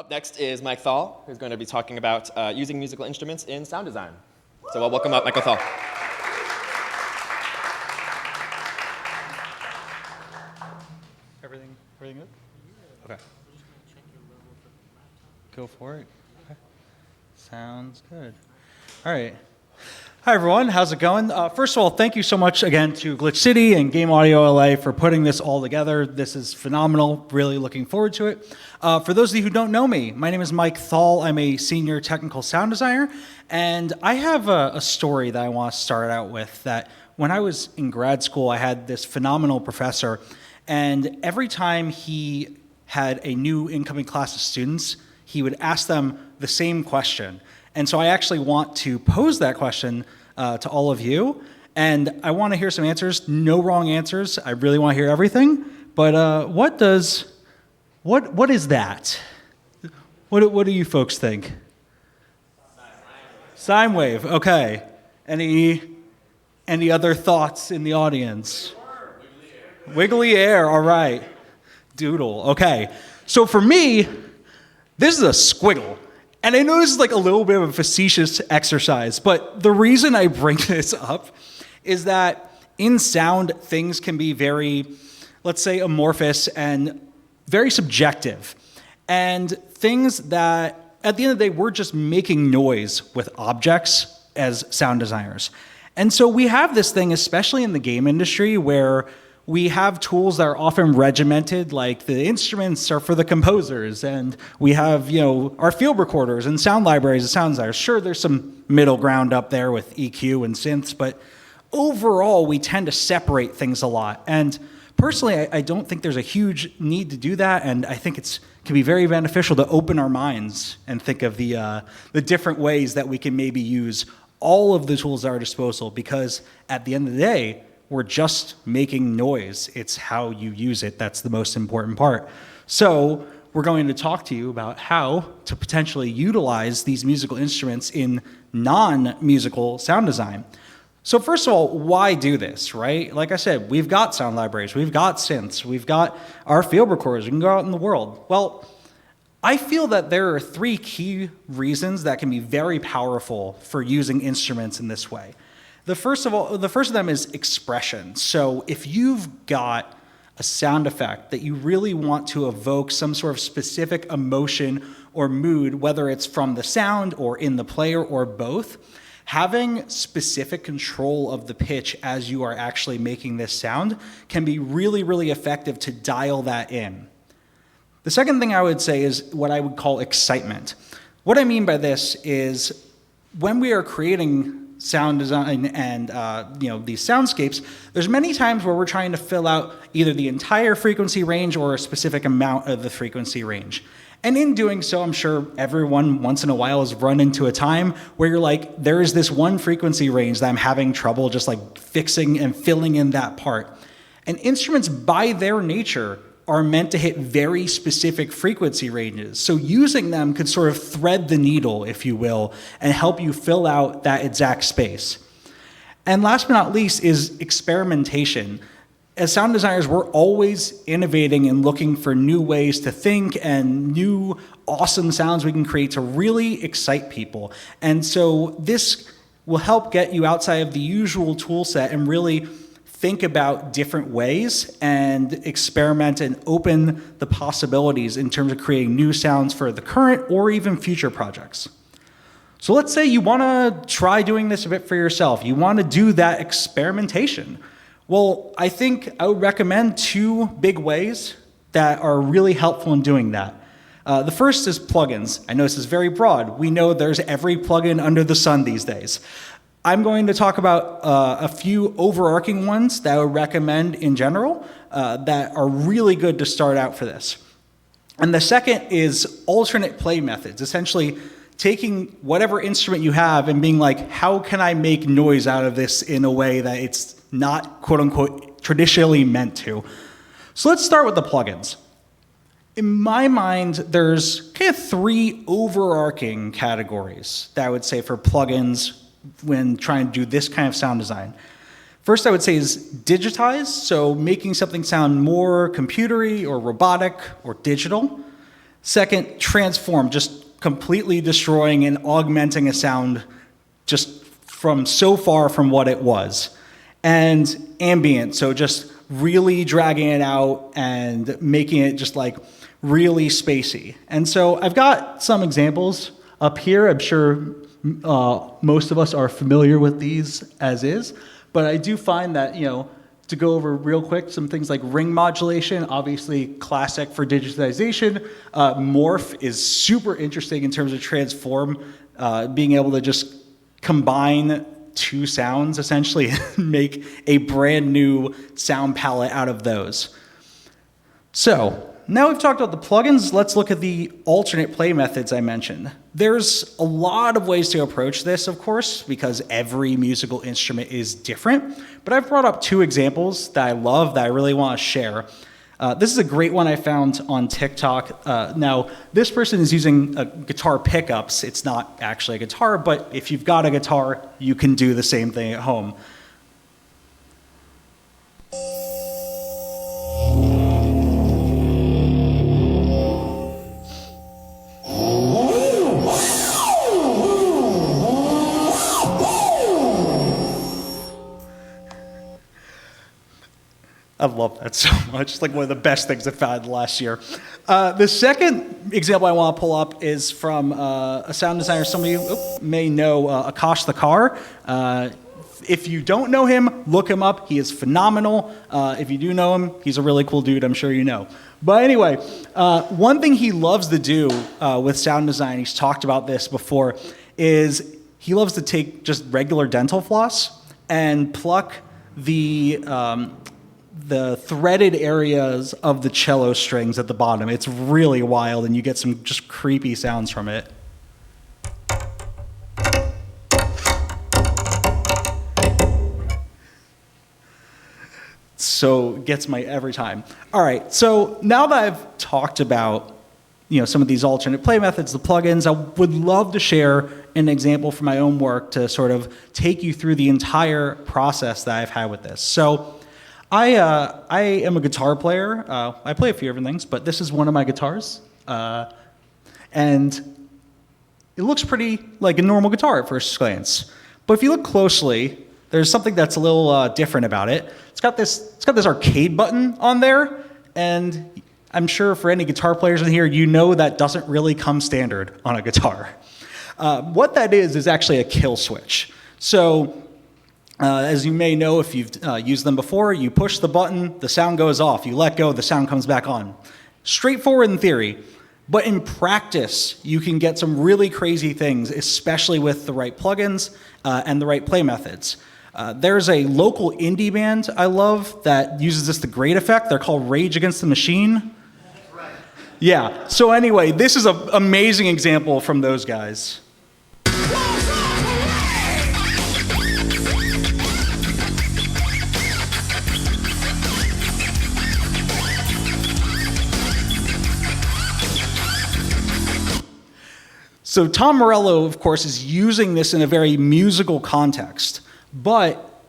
Up next is Mike Thal, who's going to be talking about using musical instruments in sound design. So I'll welcome up Michael Thal. Everything good? Okay. Go for it. Okay. Sounds good. All right. Hi, everyone. How's it going? First of all, thank you so much again to Glitch City and Game Audio LA for putting this all together. This is phenomenal. Really looking forward to it. For those of you who don't know me, my name is Mike Thal. I'm a senior technical sound designer, and I have a story that I want to start out with. That when I was in grad school, I had this phenomenal professor, and every time he had a new incoming class of students, he would ask them the same question. And so I actually want to pose that question to all of you, and I want to hear some answers. No wrong answers. I really want to hear everything. But what is that? What do you folks think? Sine wave. Okay. Any other thoughts in the audience? Wiggly air. All right. Doodle. Okay. So for me, this is a squiggle. And I know this is like a little bit of a facetious exercise, but the reason I bring this up is that in sound, things can be very, let's say, amorphous and very subjective. And things that, at the end of the day, we're just making noise with objects as sound designers. And so we have this thing, especially in the game industry, where we have tools that are often regimented, like the instruments are for the composers, and we have, our field recorders and sound libraries and sound designers. Sure, there's some middle ground up there with EQ and synths, but overall, we tend to separate things a lot. And personally, I don't think there's a huge need to do that, and I think it can be very beneficial to open our minds and think of the different ways that we can maybe use all of the tools at our disposal, because at the end of the day, we're just making noise. It's how you use it that's the most important part. So we're going to talk to you about how to potentially utilize these musical instruments in non-musical sound design. So first of all, why do this, right? Like I said, we've got sound libraries, we've got synths, we've got our field recorders, we can go out in the world. Well, I feel that there are three key reasons that can be very powerful for using instruments in this way. The first of them is expression. So if you've got a sound effect that you really want to evoke some sort of specific emotion or mood, whether it's from the sound or in the player or both, having specific control of the pitch as you are actually making this sound can be really, really effective to dial that in. The second thing I would say is what I would call excitement. What I mean by this is when we are creating sound design and these soundscapes, there's many times where we're trying to fill out either the entire frequency range or a specific amount of the frequency range. And in doing so, I'm sure everyone once in a while has run into a time where you're like, there is this one frequency range that I'm having trouble just like fixing and filling in that part. And instruments by their nature are meant to hit very specific frequency ranges. So using them could sort of thread the needle, if you will, and help you fill out that exact space. And last but not least is experimentation. As sound designers, we're always innovating and looking for new ways to think and new awesome sounds we can create to really excite people. And so this will help get you outside of the usual tool set and really think about different ways and experiment and open the possibilities in terms of creating new sounds for the current or even future projects. So let's say you want to try doing this a bit for yourself. You want to do that experimentation. Well, I think I would recommend two big ways that are really helpful in doing that. The first is plugins. I know this is very broad. We know there's every plugin under the sun these days. I'm going to talk about a few overarching ones that I would recommend in general that are really good to start out for this. And the second is alternate play methods, essentially taking whatever instrument you have and being like, how can I make noise out of this in a way that it's not, quote unquote, traditionally meant to? So let's start with the plugins. In my mind, there's kind of three overarching categories that I would say for plugins when trying to do this kind of sound design. First, I would say is digitize, so making something sound more computery or robotic or digital. Second, transform, just completely destroying and augmenting a sound just from so far from what it was. And ambient, so just really dragging it out and making it just like really spacey. And so I've got some examples up here. I'm sure most of us are familiar with these as is, but I do find that, to go over real quick, some things like ring modulation, obviously classic for digitization. Morph is super interesting in terms of transform, being able to just combine two sounds essentially and make a brand new sound palette out of those. So now we've talked about the plugins, let's look at the alternate play methods I mentioned. There's a lot of ways to approach this, of course, because every musical instrument is different, but I've brought up two examples that I love that I really want to share. This is a great one I found on TikTok. Now, this person is using guitar pickups. It's not actually a guitar, but if you've got a guitar, you can do the same thing at home. I love that so much. It's like one of the best things I've found last year. The second example I want to pull up is from a sound designer. Some of you may know Akash the Car. If you don't know him, look him up. He is phenomenal. If you do know him, he's a really cool dude. I'm sure you know. But anyway, one thing he loves to do with sound design, he's talked about this before, is he loves to take just regular dental floss and pluck the threaded areas of the cello strings at the bottom. It's really wild, and you get some just creepy sounds from it. So it gets my every time. All right, so now that I've talked about some of these alternate play methods, the plugins, I would love to share an example from my own work to sort of take you through the entire process that I've had with this. So I am a guitar player. I play a few different things, but this is one of my guitars. And it looks pretty like a normal guitar at first glance. But if you look closely, there's something that's a little different about it. It's got this arcade button on there, and I'm sure for any guitar players in here, that doesn't really come standard on a guitar. What that is actually a kill switch. So as you may know, if you've used them before, you push the button, the sound goes off. You let go, the sound comes back on. Straightforward in theory, but in practice, you can get some really crazy things, especially with the right plugins and the right play methods. There's a local indie band I love that uses this to great effect. They're called Rage Against the Machine. Right. Yeah, so anyway, this is an amazing example from those guys. So Tom Morello, of course, is using this in a very musical context, but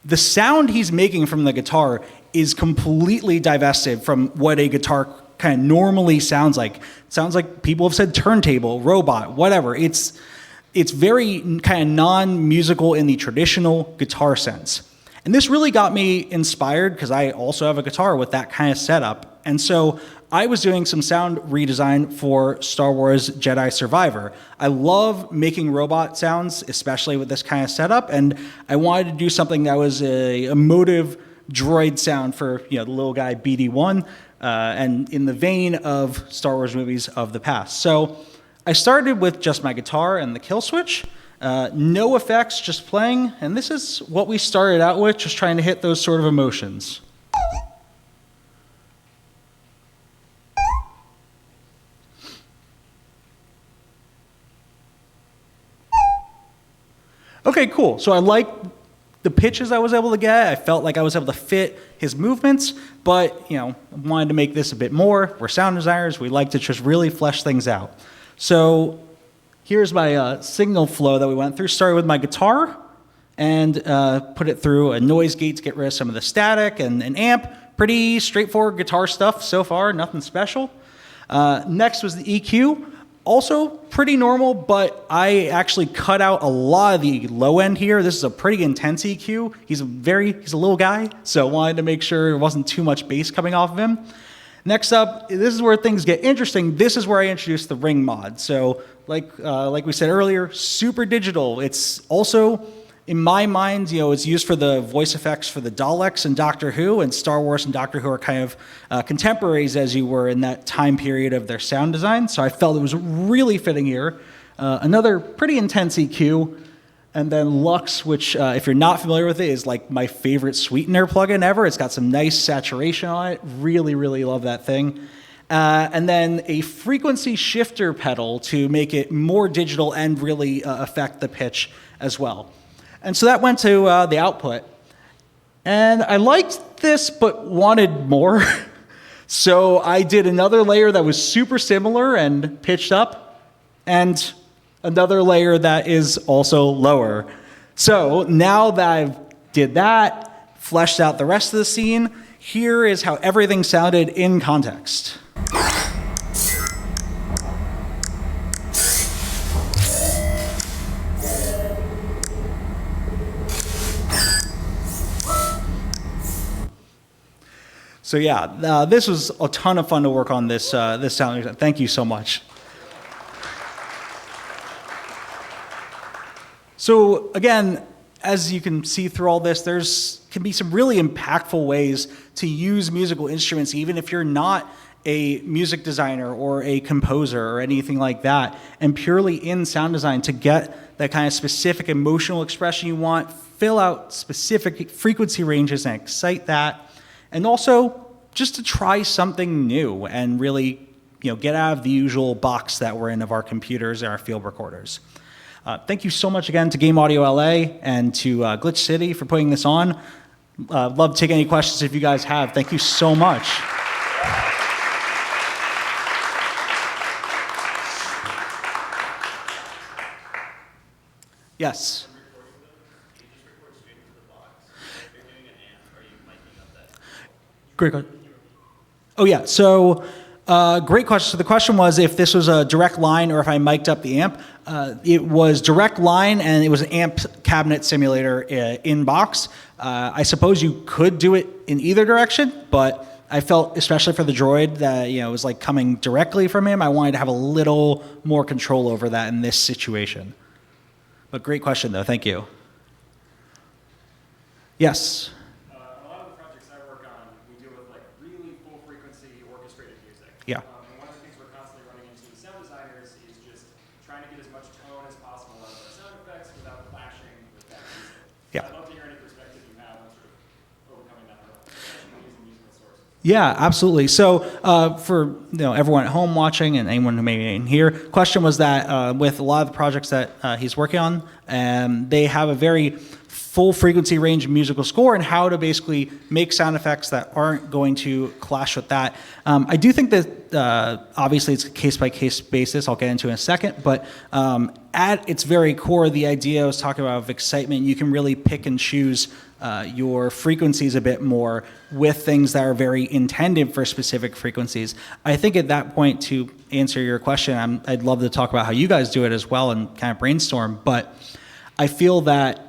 the sound he's making from the guitar is completely divested from what a guitar kind of normally sounds like. It sounds like people have said turntable, robot, whatever. It's very kind of non-musical in the traditional guitar sense. And this really got me inspired because I also have a guitar with that kind of setup. And so I was doing some sound redesign for Star Wars Jedi Survivor. I love making robot sounds, especially with this kind of setup, and I wanted to do something that was a emotive droid sound for the little guy BD-1, and in the vein of Star Wars movies of the past. So I started with just my guitar and the kill switch, no effects, just playing, and this is what we started out with, just trying to hit those sort of emotions. Okay, cool. So I like the pitches I was able to get. I felt like I was able to fit his movements, but I wanted to make this a bit more. We're sound designers. We like to just really flesh things out. So here's my signal flow that we went through. Started with my guitar and put it through a noise gate to get rid of some of the static and an amp. Pretty straightforward guitar stuff so far, nothing special. Next was the EQ. Also pretty normal, but I actually cut out a lot of the low end here. This is a pretty intense EQ. He's a little guy, so I wanted to make sure there wasn't too much bass coming off of him. Next up, this is where things get interesting. This is where I introduced the ring mod. So like we said earlier, super digital. It's also, in my mind, it's used for the voice effects for the Daleks and Doctor Who, and Star Wars and Doctor Who are kind of contemporaries as you were in that time period of their sound design. So I felt it was really fitting here. Another pretty intense EQ. And then Lux, which if you're not familiar with it, is like my favorite sweetener plugin ever. It's got some nice saturation on it. Really, really love that thing. And then a frequency shifter pedal to make it more digital and really affect the pitch as well. And so that went to the output. And I liked this, but wanted more. So I did another layer that was super similar and pitched up, and another layer that is also lower. So now that I did that, fleshed out the rest of the scene, here is how everything sounded in context. So yeah, this was a ton of fun to work on this sound. Thank you so much. So again, as you can see through all this, can be some really impactful ways to use musical instruments, even if you're not a music designer or a composer or anything like that, and purely in sound design to get that kind of specific emotional expression you want, fill out specific frequency ranges and excite that, and also just to try something new and really get out of the usual box that we're in of our computers and our field recorders. Thank you so much again to Game Audio LA and to Glitch City for putting this on. Love to take any questions if you guys have. Thank you so much. Yes. Great question. Oh yeah, so great question. So the question was if this was a direct line or if I mic'd up the amp. It was direct line, and it was an amp cabinet simulator in box. I suppose you could do it in either direction, but I felt, especially for the droid, that it was like coming directly from him. I wanted to have a little more control over that in this situation. But great question, though. Thank you. Yes. A lot of the projects I work on, we deal with like really full frequency orchestrated music. Yeah. And one of the things we're constantly running into as sound designers is just trying to get as much tone as possible out of our sound effects without clashing with that music. Yeah. I'd love to hear any perspective you have on sort of overcoming that hurdle, especially using musical sources. Yeah, absolutely. So for everyone at home watching and anyone who may be in here, question was that with a lot of the projects that he's working on, they have a very full frequency range musical score and how to basically make sound effects that aren't going to clash with that. I do think that obviously it's a case-by-case basis. I'll get into in a second, but at its very core, the idea I was talking about of excitement, you can really pick and choose your frequencies a bit more with things that are very intended for specific frequencies. I think at that point, to answer your question, I'd love to talk about how you guys do it as well and kind of brainstorm, but I feel that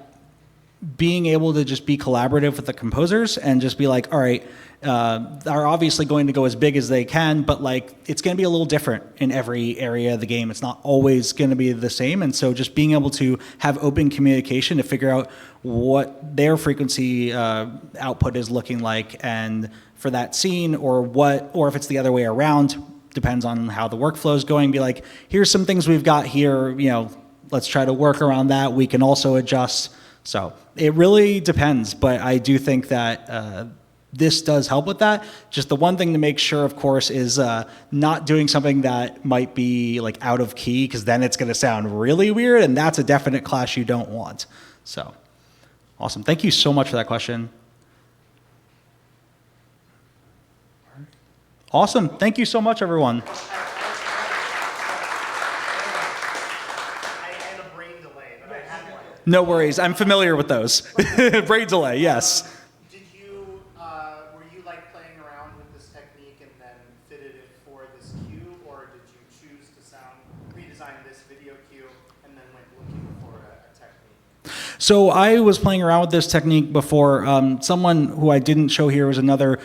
being able to just be collaborative with the composers and just be like, all right, are obviously going to go as big as they can, but like it's going to be a little different in every area of the game. It's not always going to be the same. And so just being able to have open communication to figure out what their frequency output is looking like and for that scene or if it's the other way around, depends on how the workflow is going, be like, here's some things we've got here, let's try to work around that. We can also adjust. So it really depends, but I do think that this does help with that. Just the one thing to make sure, of course, is not doing something that might be like out of key, because then it's going to sound really weird, and that's a definite clash you don't want. So awesome. Thank you so much for that question. Awesome. Thank you so much, everyone. No worries. I'm familiar with those. Brain delay, yes. Were you like playing around with this technique and then fitted it for this cue? design this video cue and then like looking for a technique? So I was playing around with this technique before. Someone who I didn't show here was another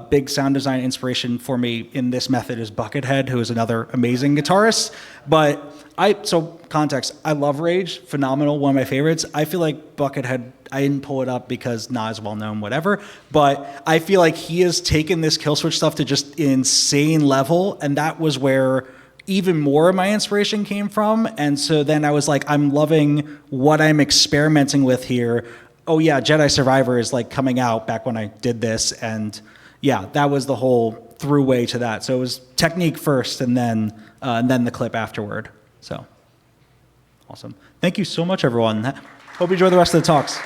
big sound design inspiration for me in this method is Buckethead, who is another amazing guitarist. So context, I love Rage, phenomenal, one of my favorites. I feel like Buckethead, I didn't pull it up because not as well known, whatever, but I feel like he has taken this Killswitch stuff to just an insane level, and that was where even more of my inspiration came from. And so then I was like, I'm loving what I'm experimenting with here. Oh yeah, Jedi Survivor is like coming out back when I did this, and yeah, that was the whole throughway to that. So it was technique first, and then the clip afterward. So awesome. Thank you so much, everyone. Hope you enjoy the rest of the talks.